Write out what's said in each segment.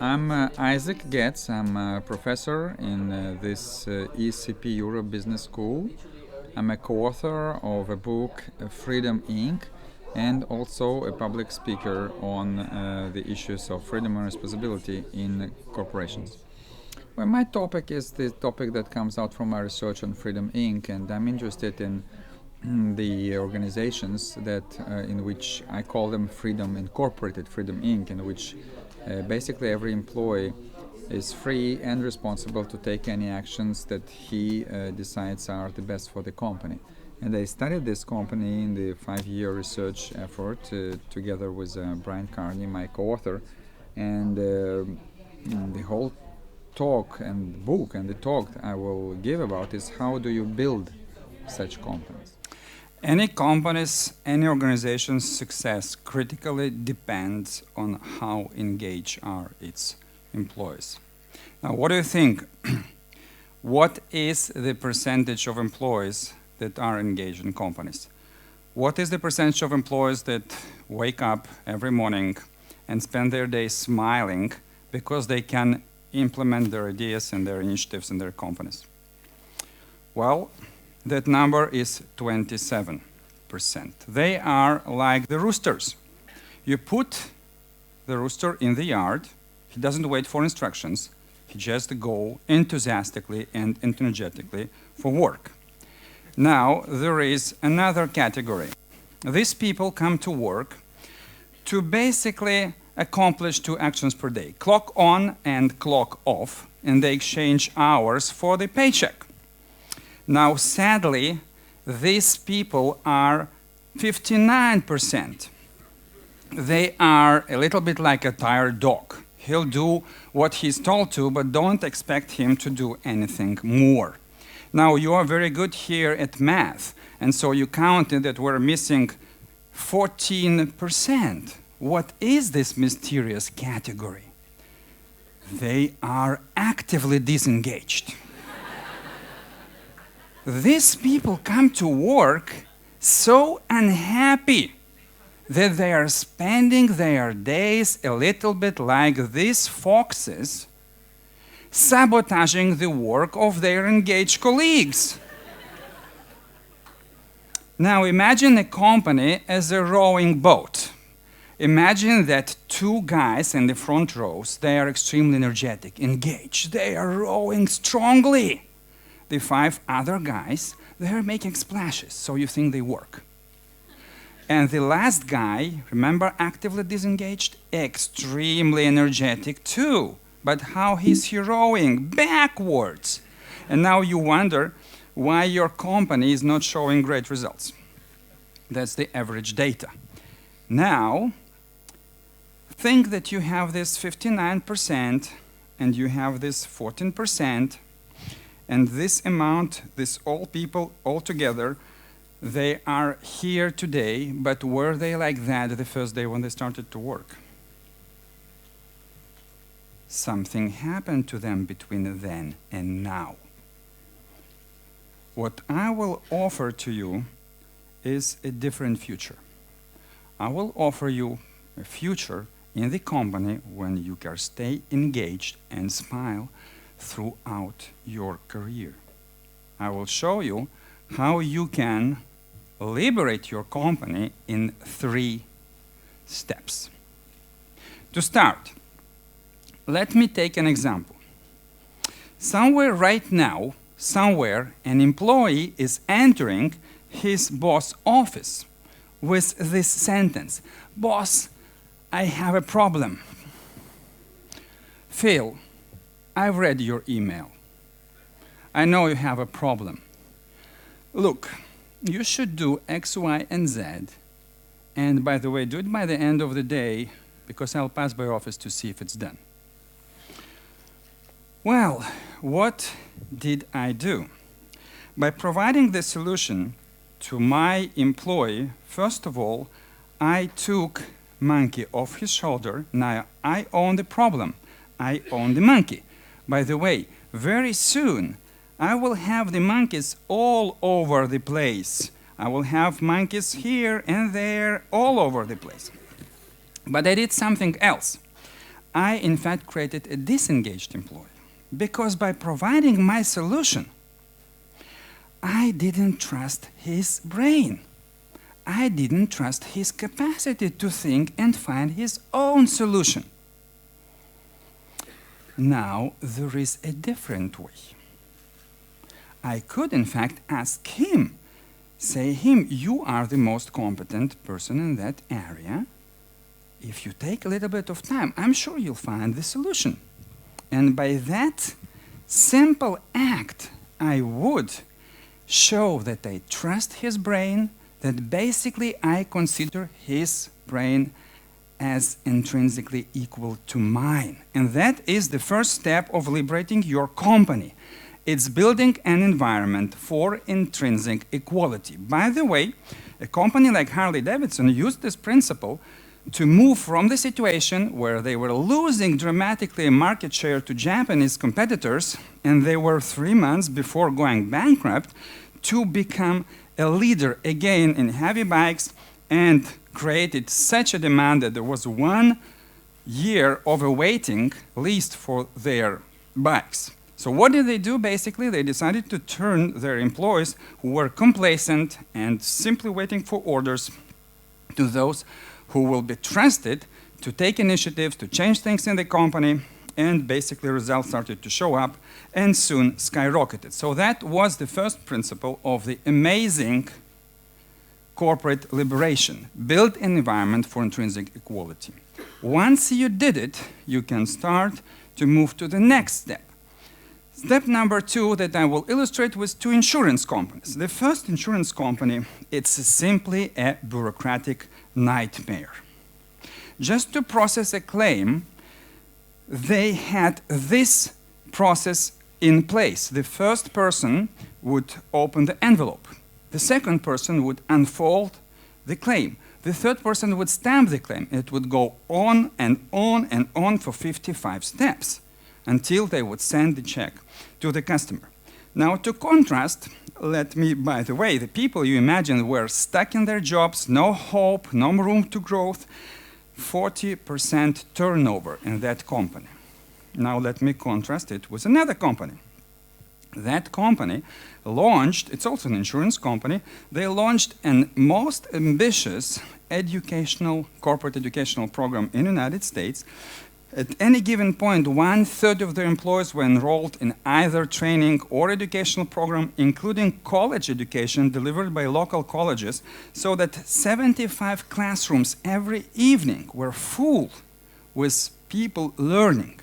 I'm Isaac Getz. I'm a professor in this ESCP Europe Business School. I'm a co-author of a book, Freedom Inc., and also a public speaker on the issues of freedom and responsibility in corporations. Well, my topic is the topic that comes out from my research on Freedom Inc., and I'm interested in the organizations that in which I call them Freedom Incorporated, Freedom Inc., in which basically every employee is free and responsible to take any actions that he decides are the best for the company. And I studied this company in the 5-year research effort together with Brian Carney, my co-author, and the whole talk and book and the talk I will give about is how do you build such companies. Any company's, any organization's success critically depends on how engaged are its employees. Now, what do you think? What is the percentage of employees that are engaged in companies? What is the percentage of employees that wake up every morning and spend their day smiling because they can implement their ideas and their initiatives in their companies? Well, that number is 27%. They are like the roosters. You put the rooster in the yard, he doesn't wait for instructions, he just goes enthusiastically and energetically for work. Now, there is another category. These people come to work to basically accomplish 2 actions per day, clock on and clock off, and they exchange hours for the paycheck. Now, sadly, these people are 59%. They are a little bit like a tired dog. He'll do what he's told to, but don't expect him to do anything more. Now, you are very good here at math, and so you counted that we're missing 14%. What is this mysterious category? They are actively disengaged. These people come to work so unhappy that they are spending their days a little bit like these foxes, sabotaging the work of their engaged colleagues. Now imagine a company as a rowing boat. Imagine that 2 guys in the front rows, they are extremely energetic, engaged, they are rowing strongly. The 5 other guys, they are making splashes, so you think they work. And the last guy, remember, actively disengaged, extremely energetic too. But how is he rowing? Backwards. And now you wonder why your company is not showing great results. That's the average data. Now, think that you have this 59% and you have this 14%. And this amount, this all people all together, they are here today, but were they like that the first day when they started to work? Something happened to them between then and now. What I will offer to you is a different future. I will offer you a future in the company when you can stay engaged and smile throughout your career. I will show you how you can liberate your company in 3 steps. To start, let me take an example. Somewhere right now, an employee is entering his boss' office with this sentence: "Boss, I have a problem." "Phil, I've read your email. I know you have a problem. Look, you should do X, Y, and Z. And by the way, do it by the end of the day, because I'll pass by your office to see if it's done." Well, what did I do? By providing the solution to my employee, first of all, I took monkey off his shoulder. Now I own the problem. I own the monkey. By the way, very soon, I will have the monkeys all over the place. I will have monkeys here and there, all over the place. But I did something else. I, in fact, created a disengaged employee. Because by providing my solution, I didn't trust his brain. I didn't trust his capacity to think and find his own solution. Now, there is a different way. I could, in fact, ask him, say him, you are the most competent person in that area. If you take a little bit of time, I'm sure you'll find the solution. And by that simple act, I would show that I trust his brain, that basically I consider his brain as intrinsically equal to mine. And that is the first step of liberating your company. It's building an environment for intrinsic equality. By the way, a company like Harley-Davidson used this principle to move from the situation where they were losing dramatically in market share to Japanese competitors, and they were 3 months before going bankrupt, to become a leader again in heavy bikes, and created such a demand that there was 1 year of a waiting list for their bikes. So what did they do? Basically, they decided to turn their employees who were complacent and simply waiting for orders to those who will be trusted to take initiatives, to change things in the company, and basically results started to show up and soon skyrocketed. So that was the first principle of the amazing corporate liberation. Build an environment for intrinsic equality. Once you did it, you can start to move to the next step. Step number 2 that I will illustrate with 2 insurance companies. The first insurance company, it's simply a bureaucratic nightmare. Just to process a claim, they had this process in place. The first person would open the envelope. The second person would unfold the claim. The third person would stamp the claim. It would go on and on and on for 55 steps until they would send the check to the customer. Now, to contrast, let me, by the way, the people you imagine were stuck in their jobs, no hope, no room to growth, 40% turnover in that company. Now, let me contrast it with another company. That company launched, it's also an insurance company, they launched a most ambitious corporate educational program in the United States. At any given point, 1/3 of their employees were enrolled in either training or educational program, including college education delivered by local colleges, so that 75 classrooms every evening were full with people learning.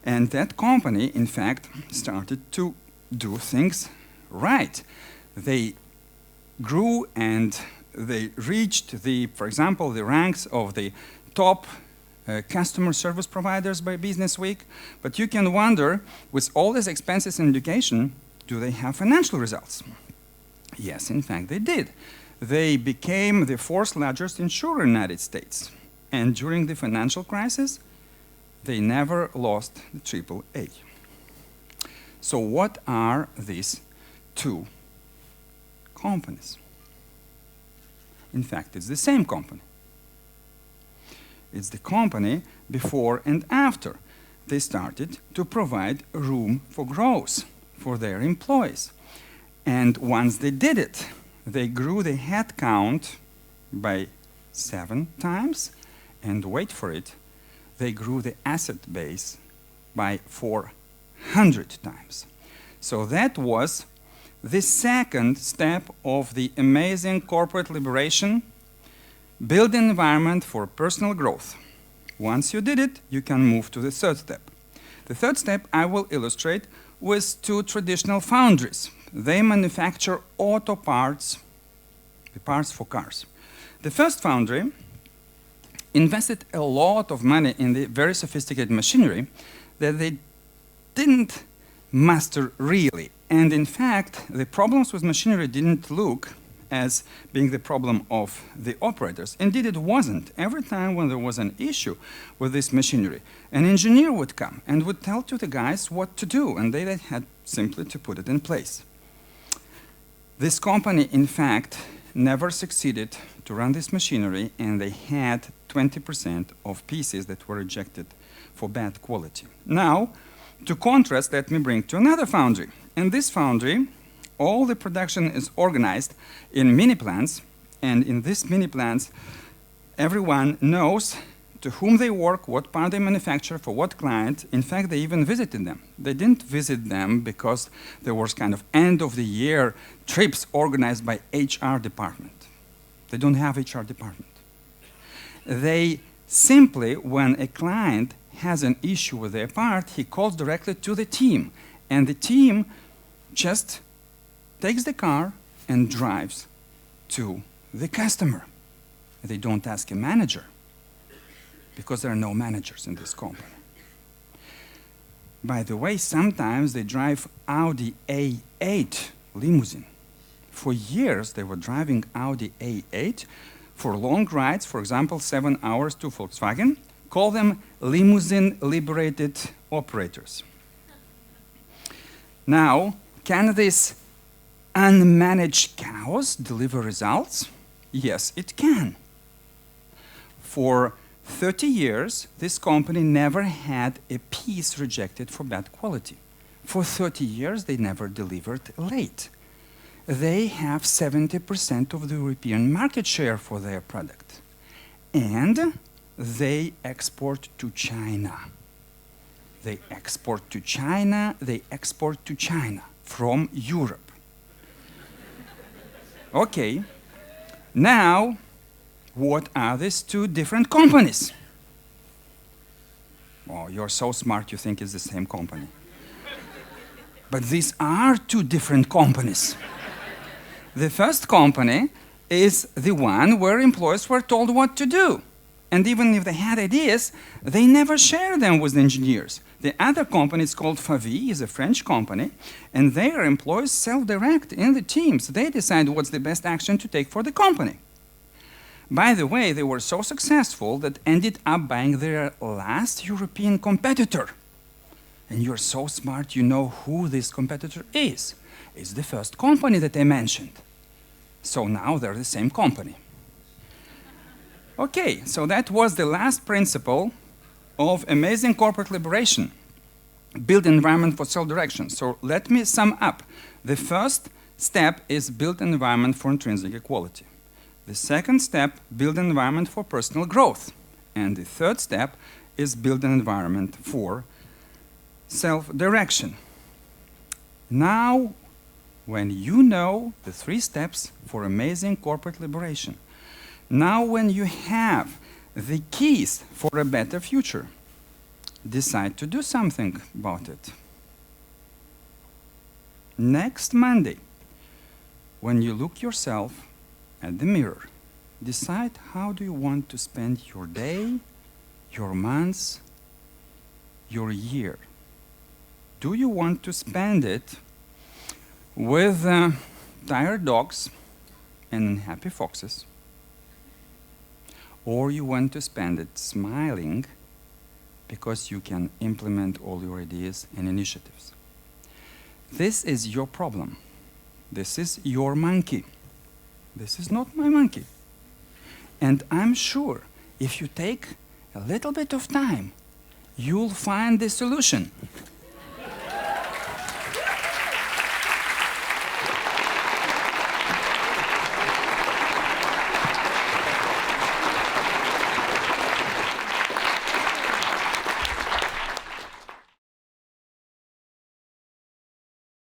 And that company, in fact, started to do things right. They grew and they reached for example, the ranks of the top customer service providers by Business Week. But you can wonder, with all these expenses in education, do they have financial results? Yes, in fact, they did. They became the 4th largest insurer in the United States. And during the financial crisis, they never lost the AAA. So what are these 2 companies? In fact, it's the same company. It's the company before and after they started to provide room for growth for their employees. And once they did it, they grew the headcount by 7 times, and wait for it, they grew the asset base by 400 times. So that was the second step of the amazing corporate liberation. Build an environment for personal growth. Once you did it, you can move to the third step. The third step I will illustrate with 2 traditional foundries. They manufacture auto parts, the parts for cars. The first foundry invested a lot of money in the very sophisticated machinery that they didn't master really. And in fact, the problems with machinery didn't look as being the problem of the operators. Indeed, it wasn't. Every time when there was an issue with this machinery, an engineer would come and would tell to the guys what to do, and they had simply to put it in place. This company, in fact, never succeeded to run this machinery, and they had 20% of pieces that were rejected for bad quality. Now, to contrast, let me bring to another foundry. In this foundry, all the production is organized in mini plants, and in these mini plants, everyone knows to whom they work, what part they manufacture, for what client. In fact, they even visited them. They didn't visit them because there was kind of end of the year trips organized by HR department. They don't have HR department. They simply, when a client has an issue with their part, he calls directly to the team, and the team just takes the car and drives to the customer. They don't ask a manager, because there are no managers in this company. By the way, sometimes they drive Audi A8 limousine. For years, they were driving Audi A8 for long rides, for example, 7 hours to Volkswagen. Call them limousine liberated operators. Now, can these unmanaged cows deliver results? Yes, it can. For 30 years, this company never had a piece rejected for bad quality. For 30 years, they never delivered late. They have 70% of the European market share for their product. And they export to China. They export to China, they export to China from Europe. Okay, now, what are these two different companies? Oh, you're so smart, you think it's the same company. But these are two different companies. The first company is the one where employees were told what to do. And even if they had ideas, they never shared them with the engineers. The other company is called Favi, is a French company, and their employees self-direct in the teams. They decide what's the best action to take for the company. By the way, they were so successful that ended up buying their last European competitor. And you're so smart, you know who this competitor is. It's the first company that I mentioned. So now they're the same company. Okay, so that was the last principle of amazing corporate liberation. Build environment for self-direction. So let me sum up. The first step is build an environment for intrinsic equality. The second step, build an environment for personal growth. And the third step is build an environment for self-direction. Now, when you know the 3 steps for amazing corporate liberation, now when you have the keys for a better future, decide to do something about it. Next Monday, when you look yourself at the mirror, decide how do you want to spend your day, your months, your year. Do you want to spend it with tired dogs and unhappy foxes? Or you want to spend it smiling because you can implement all your ideas and initiatives? This is your problem. This is your monkey. This is not my monkey. And I'm sure if you take a little bit of time, you'll find the solution.